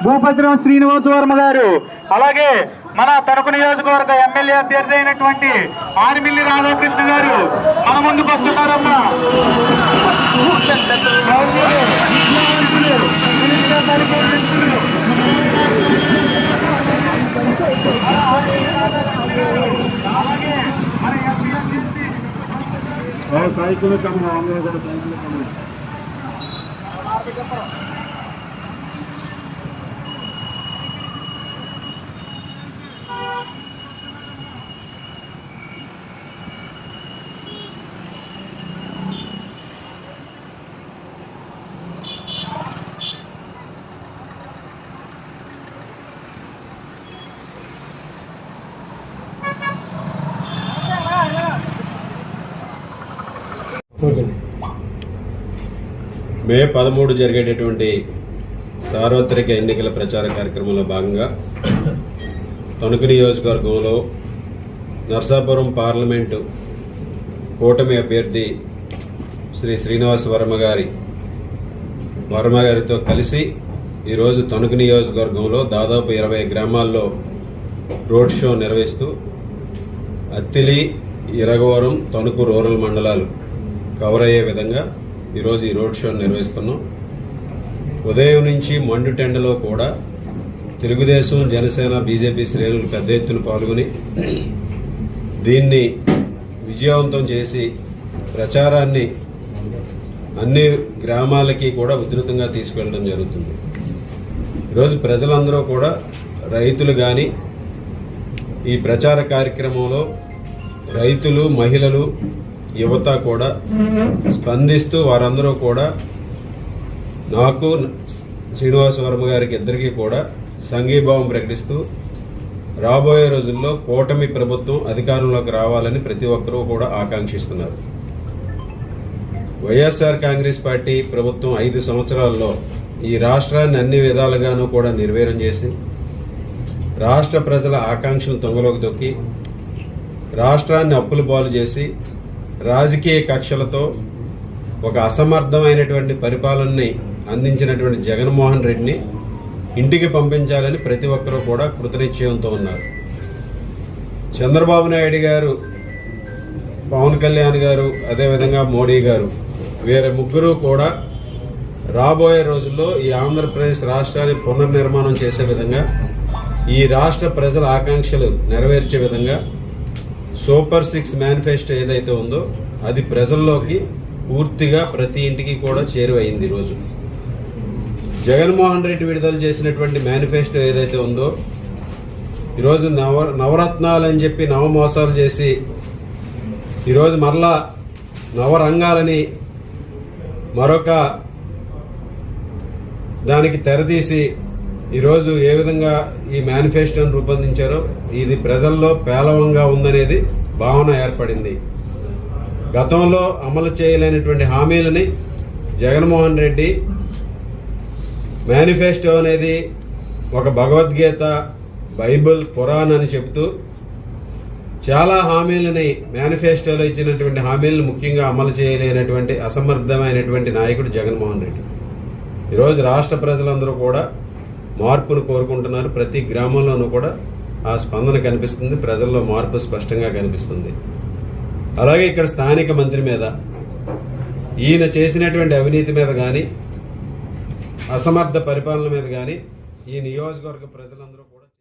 భూపతిరావు శ్రీనివాస వర్మ గారు, అలాగే మన తణుకు నియోజకవర్గ ఎమ్మెల్యే అభ్యర్థి అయినటువంటి ఆర్మిల్లి రాధాకృష్ణ గారు మన ముందుకు వస్తున్నారమ్మా. సైకిల్ కన్నా సైకిల్ కన్నా మే 13 జరిగేటటువంటి సార్వత్రిక ఎన్నికల ప్రచార కార్యక్రమంలో భాగంగా తణుకు నియోజకవర్గంలో నర్సాపురం పార్లమెంటు కూటమి అభ్యర్థి శ్రీ శ్రీనివాస వర్మ గారితో కలిసి ఈరోజు తణుకు నియోజకవర్గంలో దాదాపు 20 గ్రామాల్లో రోడ్ షో నిర్వహిస్తూ అత్తిలి, ఇరగవరం, తణుకు రూరల్ మండలాలు కవర్ అయ్యే విధంగా ఈరోజు ఈ రోడ్ షో నిర్వహిస్తున్నాం. ఉదయం నుంచి మండుటెండలో కూడా తెలుగుదేశం, జనసేన, బీజేపీ శ్రేణులు పెద్ద ఎత్తున పాల్గొని దీన్ని విజయవంతం చేసి ప్రచారాన్ని అన్ని గ్రామాలకి కూడా ఉధృతంగా తీసుకెళ్ళడం జరుగుతుంది. ఈరోజు ప్రజలందరూ కూడా, రైతులు కానీ ఈ ప్రచార కార్యక్రమంలో రైతులు, మహిళలు, యువత కూడా స్పందిస్తూ వారందరూ కూడా నాకు, శ్రీనివాస వర్మ గారికి ఇద్దరికీ కూడా సంఘీభావం ప్రకటిస్తూ రాబోయే రోజుల్లో కూటమి ప్రభుత్వం అధికారంలోకి రావాలని ప్రతి ఒక్కరూ కూడా ఆకాంక్షిస్తున్నారు. వైఎస్ఆర్ కాంగ్రెస్ పార్టీ ప్రభుత్వం 5 సంవత్సరాల్లో ఈ రాష్ట్రాన్ని అన్ని విధాలుగానూ కూడా నిర్వీర్యం చేసి రాష్ట్ర ప్రజల ఆకాంక్షలు తొంగలోకి తొక్కి రాష్ట్రాన్ని అప్పుల పాలు చేసి రాజకీయ కక్షలతో ఒక అసమర్థమైనటువంటి పరిపాలనని అందించినటువంటి జగన్మోహన్ రెడ్డిని ఇంటికి పంపించాలని ప్రతి ఒక్కరూ కూడా కృతనిశ్చయంతో ఉన్నారు. చంద్రబాబు నాయుడు గారు, పవన్ కళ్యాణ్ గారు, అదేవిధంగా మోడీ గారు, వీరి ముగ్గురు కూడా రాబోయే రోజుల్లో ఈ ఆంధ్రప్రదేశ్ రాష్ట్రాన్ని పునర్నిర్మాణం చేసే విధంగా, ఈ రాష్ట్ర ప్రజల ఆకాంక్షలు నెరవేర్చే విధంగా సూపర్ 6 మేనిఫెస్టో ఏదైతే ఉందో అది ప్రజల్లోకి పూర్తిగా ప్రతి ఇంటికి కూడా చేరువైంది. ఈరోజు జగన్మోహన్ రెడ్డి విడుదల చేసినటువంటి మేనిఫెస్టో ఏదైతే ఉందో ఈరోజు నవరత్నాలని చెప్పి నవమోసాలు చేసి ఈరోజు మరలా నవరంగాలని మరొక దానికి తెరదీసి ఈరోజు ఏ విధంగా ఈ మేనిఫెస్టోను రూపొందించారో ఇది ప్రజల్లో పేలవంగా ఉందనేది భావన ఏర్పడింది. గతంలో అమలు చేయలేనటువంటి హామీలని జగన్మోహన్ రెడ్డి మేనిఫెస్టో అనేది ఒక భగవద్గీత, బైబిల్, ఖురాన్ అని చెబుతూ చాలా హామీలని, మేనిఫెస్టోలో ఇచ్చినటువంటి హామీలను ముఖ్యంగా అమలు చేయలేనటువంటి అసమర్థమైనటువంటి నాయకుడు జగన్మోహన్ రెడ్డి. ఈరోజు రాష్ట్ర ప్రజలందరూ కూడా మార్పును కోరుకుంటున్నారు. ప్రతి గ్రామంలోనూ కూడా ఆ స్పందన కనిపిస్తుంది. ప్రజల్లో మార్పు స్పష్టంగా కనిపిస్తుంది. అలాగే ఇక్కడ స్థానిక మంత్రి మీద, ఈయన చేసినటువంటి అవినీతి మీద కానీ, అసమర్థ పరిపాలన మీద కానీ ఈ నియోజకవర్గ ప్రజలందరూ